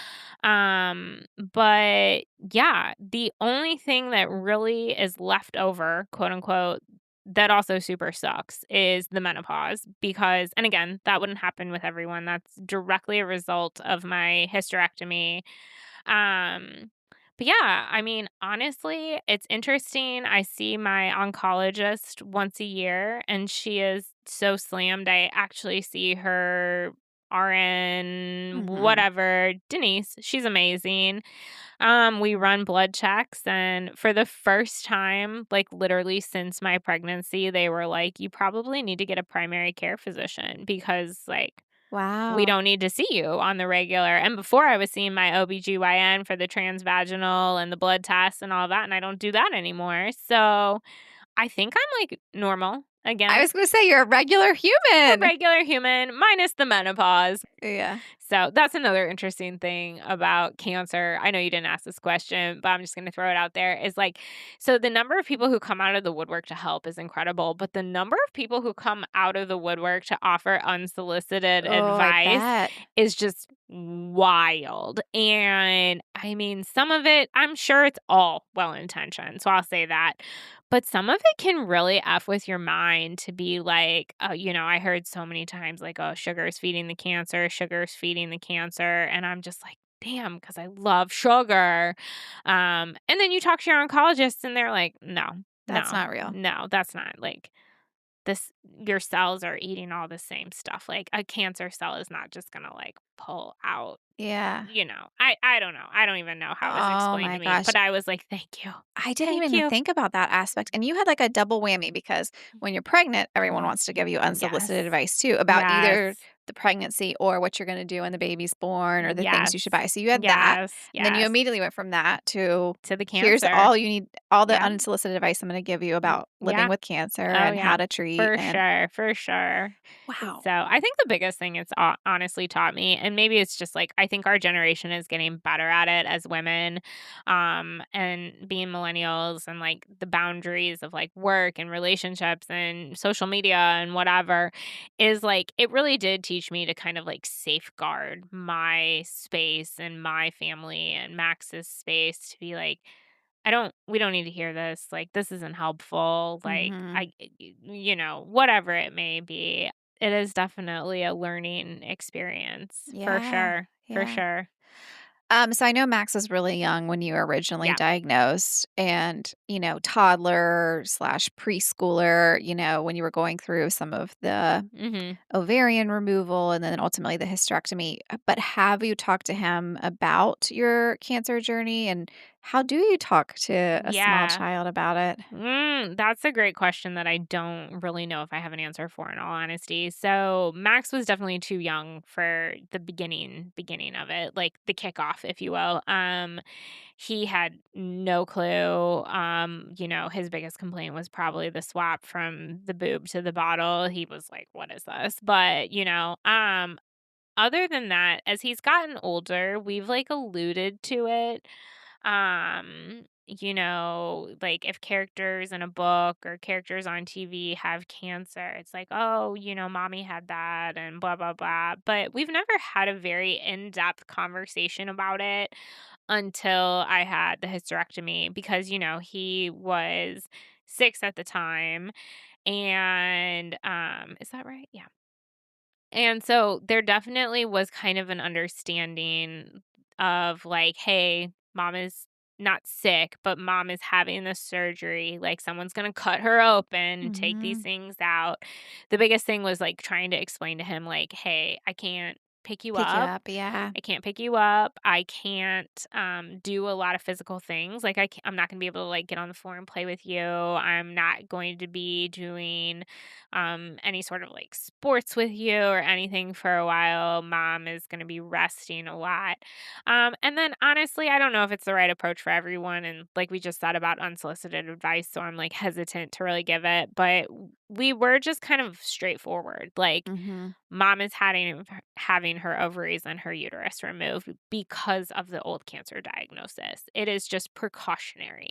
But yeah, the only thing that really is left over, quote unquote, that also super sucks is the menopause because, and again, that wouldn't happen with everyone. That's directly a result of my hysterectomy. Um, but yeah, I mean, honestly, it's interesting. I see my oncologist once a year and she is so slammed. I actually see her RN, Mhm. whatever, Denise. She's amazing. We run blood checks and for the first time, like literally since my pregnancy, they were like, you probably need to get a primary care physician because like we Wow. don't need to see you on the regular. And before I was seeing my OBGYN for the transvaginal and the blood tests and all that, and I don't do that anymore. So I think I'm like normal I again, was gonna say you're a regular a human. regular human minus the menopause. Yeah. So that's another interesting thing about cancer. I know you didn't ask this question, but I'm just going to throw it out there is like, so the number of people who come out of the woodwork to help is incredible, but the number of people who come out of the woodwork to offer unsolicited Oh, I advice bet. is just wild. And I mean, some of it, I'm sure it's all well intentioned. So I'll say that. But some of it can really F with your mind to be like, I heard so many times like, oh, sugar is feeding the cancer, sugar is feeding the cancer. And I'm just like, damn, because I love sugar. And then you talk to your oncologist and they're like, no, That's no, not real. no, that's not like this. Your cells are eating all the same stuff. Like a cancer cell is not just going to like pull out. Yeah. I don't know. I don't even know how it was Oh explained my to me, gosh. but I was like, thank you. I didn't Thank even you. think about that aspect. And you had like a double whammy because when you're pregnant, everyone wants to give you Yes. unsolicited advice too about Yes. either the pregnancy or what you're going to do when the baby's born or the things Yes. you should buy. So you had that. Yes. And then you Yes. immediately went from that to To the here's cancer. all you need, all the Yep. unsolicited advice I'm going to give you about living Yeah. with cancer Oh, and yeah. how to treat For and sure, for sure. wow. So, I think the biggest thing it's honestly taught me, and maybe it's just, like, I think our generation is getting better at it as women, and being millennials and, like, the boundaries of, like, work and relationships and social media and whatever is, like, it really did teach me to kind of, like, safeguard my space and my family and Max's space to be like, we don't need to hear this, like, this isn't helpful, like, Mhm. whatever it may be. It is definitely a learning experience, for Yeah. sure, for Yeah. sure. So I know Max was really young when you were originally Yeah. diagnosed and, toddler slash preschooler, when you were going through some of the Mhm. ovarian removal and then ultimately the hysterectomy. But have you talked to him about your cancer journey and how do you talk to a small Yeah. child about it? That's a great question that I don't really know if I have an answer for, in all honesty. So Max was definitely too young for the beginning of it, like the kickoff, if you will. He had no clue. His biggest complaint was probably the swap from the boob to the bottle. He was like, "What is this?" But other than that, as he's gotten older, we've like alluded to it. Like if characters in a book or characters on TV have cancer, it's like, oh, mommy had that and blah, blah, blah. But we've never had a very in depth conversation about it until I had the hysterectomy because, he was 6 at the time. And is that right? Yeah. And so there definitely was kind of an understanding of like, hey, mom is not sick, but mom is having this surgery. Like someone's going to cut her open, take these Mhm. things out. The biggest thing was like trying to explain to him, like, hey, I can't pick you Pick you up. up, yeah. I can't pick you up. I can't do a lot of physical things. Like I'm not going to be able to like get on the floor and play with you. I'm not going to be doing any sort of like sports with you or anything for a while. Mom is going to be resting a lot. And then honestly, I don't know if it's the right approach for everyone. And like we just thought about unsolicited advice, so I'm like hesitant to really give it. But we were just kind of straightforward. Like Mhm. mom is having her ovaries and her uterus removed because of the old cancer diagnosis. It is just precautionary.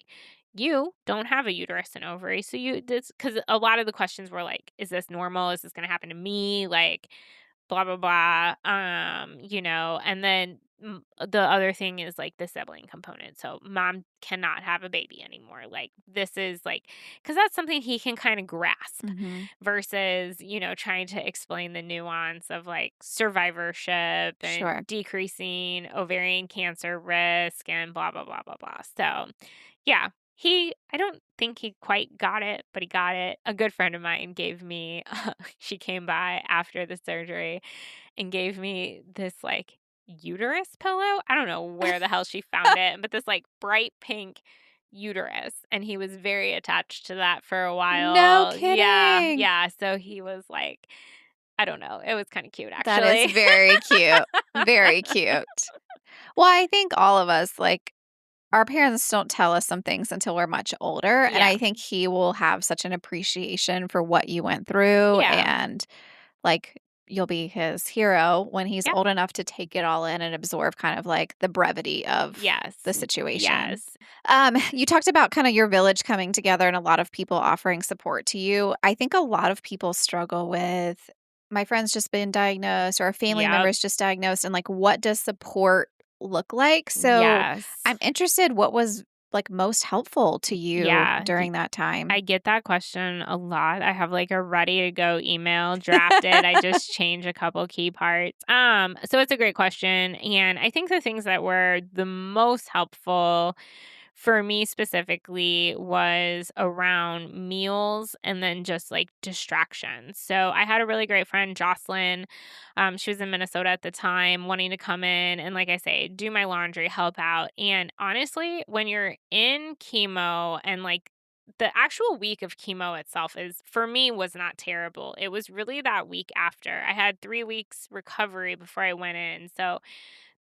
You don't have a uterus and ovary, so you this because a lot of the questions were like, "Is this normal? Is this going to happen to me?" Like, blah blah blah. And then the other thing is like the sibling component. So mom cannot have a baby anymore. Like this is like because that's something he can kind of grasp Mhm. versus, trying to explain the nuance of like survivorship Sure. and decreasing ovarian cancer risk and blah, blah, blah, blah, blah. So, yeah, I don't think he quite got it, but he got it. A good friend of mine gave me, she came by after the surgery and gave me this like uterus pillow. I don't know where the hell she found it, but this like bright pink uterus. And he was very attached to that for a No while. Yeah. kidding. Yeah. So he was like, I don't know. It was kind of cute That is actually. very cute. Very cute. Well, I think all of us, like, our parents don't tell us some things until we're much older, and Yeah. I think he will have such an appreciation for what you went through, Yeah. and, like, you'll be his hero when he's Yep. old enough to take it all in and absorb kind of, like, the brevity of Yes. the situation. Yes. You talked about kinda your village coming together and a lot of people offering support to you. I think a lot of people struggle with, "My friend's just been diagnosed," or, "A family Yep. member's just diagnosed," and, like, what does support look like? So, Yes. I'm interested what was, like, most helpful to you Yeah. during that time? I get that question a lot. I have like a ready to go email drafted. I just change a couple key parts. So it's a great question. And I think the things that were the most helpful for me specifically was around meals and then just like distractions. So I had a really great friend, Jocelyn. She was in Minnesota at the time, wanting to come in and, like I say, do my laundry, help out. And honestly, when you're in chemo and like the actual week of chemo itself is for me was not terrible. It was really that week after. I had 3 weeks recovery before I went in. So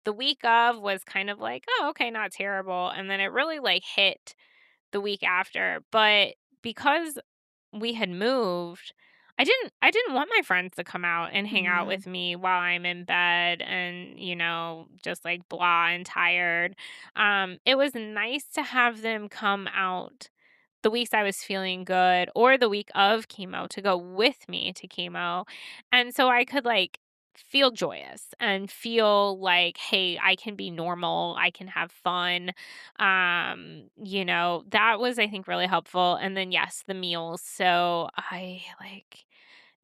the week of was kind of like, "Oh, okay, not terrible," and then it really, like, hit the week after, but because we had moved, I didn't want my friends to come out and hang out Mhm. with me while I'm in bed and, just like blah and tired. It was nice to have them come out the weeks I was feeling good or the week of chemo to go with me to chemo. And so I could like feel joyous and feel like, hey, I can be normal, I can have fun. That was I think really helpful. And then yes, the meals. So I like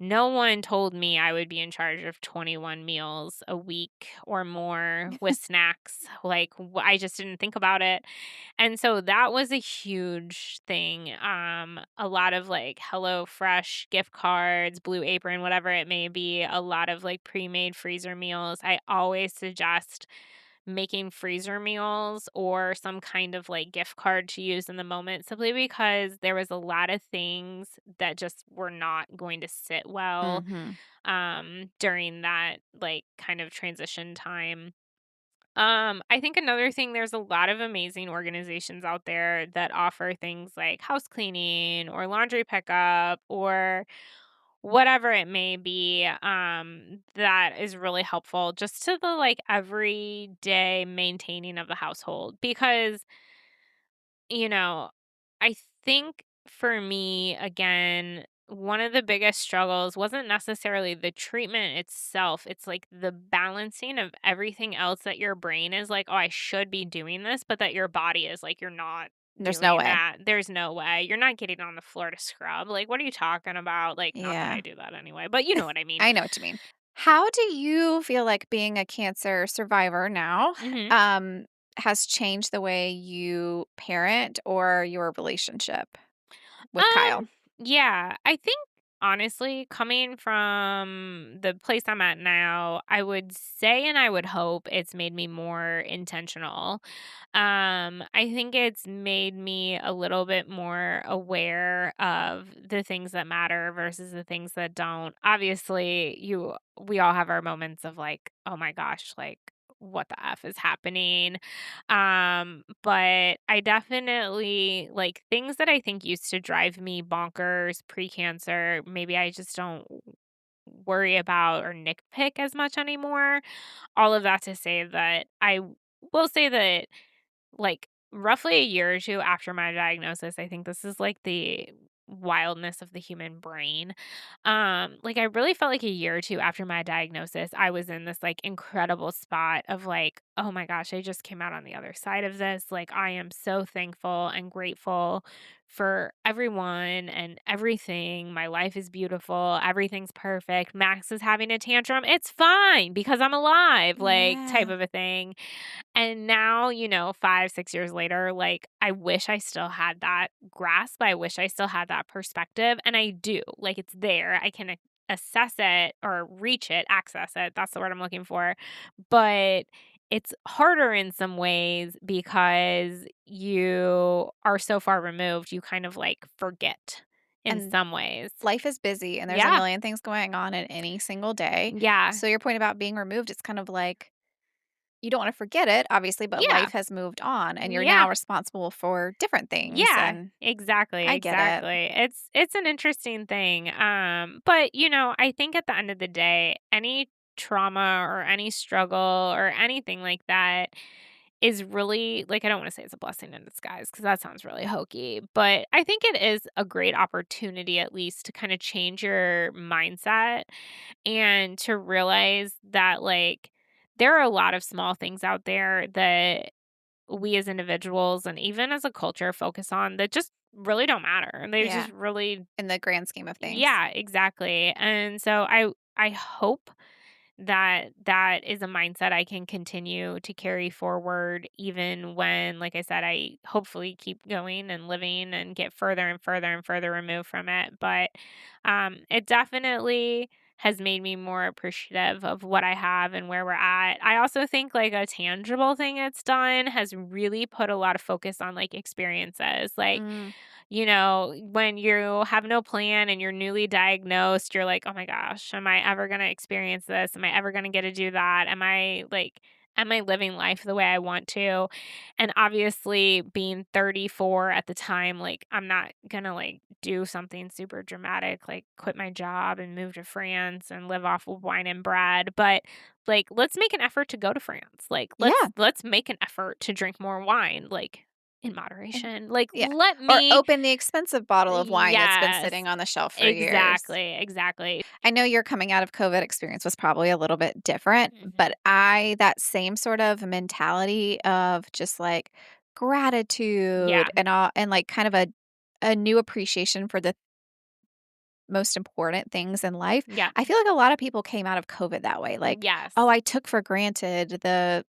no one told me I would be in charge of 21 meals a week or more with snacks. Like I just didn't think about it. And so that was a huge thing. A lot of like Hello Fresh gift cards, Blue Apron, whatever it may be, a lot of like pre-made freezer meals. I always suggest making freezer meals or some kind of like gift card to use in the moment simply because there was a lot of things that just were not going to sit well Mhm. during that like kind of transition time. I think another thing, there's a lot of amazing organizations out there that offer things like house cleaning or laundry pickup or whatever it may be, that is really helpful just to the like everyday maintaining of the household. Because you know, I think for me, again, one of the biggest struggles wasn't necessarily the treatment itself. It's like the balancing of everything else that your brain is like, oh, I should be doing this, but that your body is like, you're not There's no doing way. that. There's no way. You're not getting on the floor to scrub. Like, what are you talking about? Like, not that Yeah. I do that anyway, but you know what I mean. I know what you mean. How do you feel like being a cancer survivor now, Hmm. um, has changed the way you parent or your relationship with Kyle? Yeah, I think honestly, coming from the place I'm at now, I would say and I would hope it's made me more intentional. I think it's made me a little bit more aware of the things that matter versus the things that don't. Obviously, we all have our moments of like, oh my gosh, like what the F is happening? But I definitely like things that I think used to drive me bonkers pre-cancer, maybe I just don't worry about or nitpick as much anymore. All of that to say that I will say that like, roughly a year or 2 after my diagnosis, I think this is, like, the wildness of the human brain. Like, I really felt like a year or 2 after my diagnosis, I was in this, like, incredible spot of, like, "Oh my gosh, I just came out on the other side of this." Like, I am so thankful and grateful for everyone and everything. My life is beautiful. Everything's perfect. Max is having a tantrum. It's fine because I'm alive, like, type Yeah. of a thing. And now, 5, 6 years later, like, I wish I still had that grasp. I wish I still had that perspective, and I do. Like, it's there. I can assess it or reach it, access it. That's the word I'm looking for. But it's harder in some ways because you are so far removed, you kind of, like, forget in And some ways. life is busy and there's a Yeah. million things going on in any single day. Yeah. So your point about being removed, it's kind of like you don't want to forget it, obviously, but Yeah. life has moved on and you're Yeah. now responsible for different things Yeah, and exactly, I get it. exactly. It's an interesting thing. But I think at the end of the day, any trauma or any struggle or anything like that is really like I don't want to say it's a blessing in disguise because that sounds really hokey, but I think it is a great opportunity at least to kind of change your mindset and to realize that like there are a lot of small things out there that we as individuals and even as a culture focus on that just really don't matter. They Yeah, just really in the grand scheme of things. yeah, exactly. And so I hope that that is a mindset I can continue to carry forward even when like I said I hopefully keep going and living and get further and further and further removed from it, but it definitely has made me more appreciative of what I have and where we're at. I also think like a tangible thing it's done has really put a lot of focus on like experiences. Like Mm, when you have no plan and you're newly diagnosed, you're like, "Oh my gosh, am I ever gonna experience this? Am I ever gonna get to do that? Am I living life the way I want to?" And obviously, being 34 at the time, like, I'm not gonna, like, do something super dramatic, like quit my job and move to France and live off of wine and bread, but like let's make an effort to go to France. Like Yeah. let's make an effort to drink more wine, like in And moderation. Like yeah. let Or me open the expensive bottle of wine that's been Yes. sitting on the shelf for years. Exactly. I know your coming out of COVID experience was probably a little bit different, but Mhm. that same sort of mentality of just like Yeah. gratitude and all, and like kind of a new appreciation for the most important things in life. Yeah. I feel like a lot of people came out of COVID that way. Like, Yes. oh, I took for granted the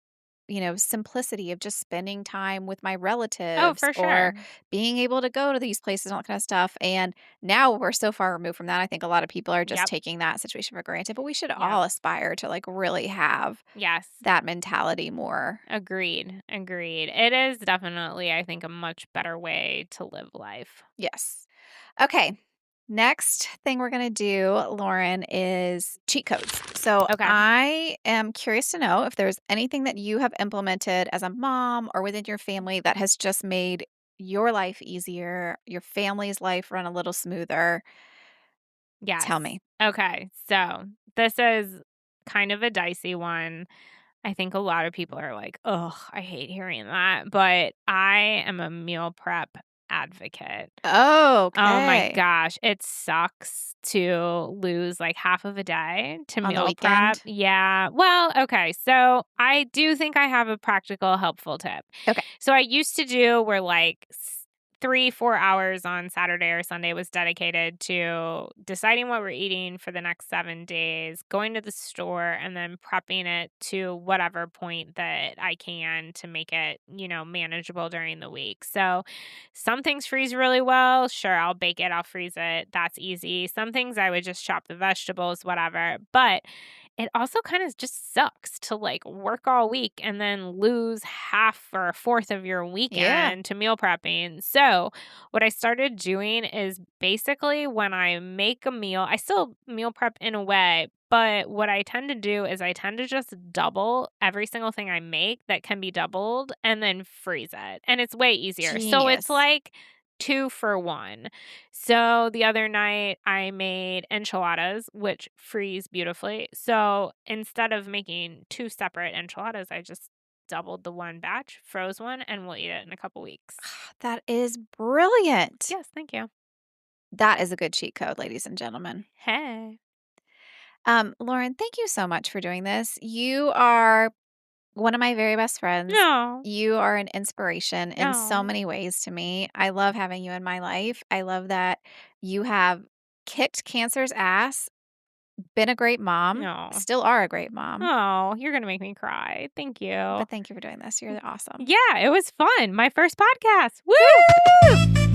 simplicity of just spending time with my Oh, relatives for or sure. being able to go to these places and all that kind of stuff. And now we're so far removed from that. I think a lot of people are just Yep. taking that situation for granted, but we should Yep. all aspire to like really have Yes. that mentality more. Agreed. It is definitely, I think, a much better way to live life. Yes. Okay. Next thing we're going to do, Lauren, is cheat codes. So Okay. I am curious to know if there's anything that you have implemented as a mom or within your family that has just made your life easier, your family's life run a little smoother. Yes. Tell me. Okay. So this is kind of a dicey one. I think a lot of people are like, "Ugh, I hate hearing that." But I am a meal prep advocate. Oh my Okay. gosh, it sucks to lose like half of a day to On the meal prep. weekend. Yeah. Well, okay. So I do think I have a practical, helpful tip. Okay. So I used to do where like 3, 4 hours on Saturday or Sunday was dedicated to deciding what we're eating for the next 7 days, going to the store, and then prepping it to whatever point that I can to make it, manageable during the week. So some things freeze really well. Sure, I'll bake it, I'll freeze it. That's easy. Some things I would just chop the vegetables, whatever. But it also kind of just sucks to like work all week and then lose half or a fourth of your Yeah. weekend to meal prepping. So, what I started doing is basically when I make a meal, I still meal prep in a way, but what I tend to do is I tend to just double every single thing I make that can be doubled and then freeze it. And it's way easier. So, it's Genius. like 2 for 1. So the other night I made enchiladas, which freeze beautifully. So instead of making two separate enchiladas, I just doubled the one batch, froze one, and we'll eat it in a couple weeks. That is brilliant. Yes, thank you. That is a good cheat code, ladies and gentlemen. Hey. Lauren, thank you so much for doing this. You are one of my very best friends. No. You are an inspiration in so No. many ways to me. I love having you in my life. I love that you have kicked cancer's ass, been a great mom, No. still are a great mom. Oh, you're gonna make me cry. Thank you. But thank you for doing this. You're awesome. Yeah, it was fun. My first podcast. Woo! Woo!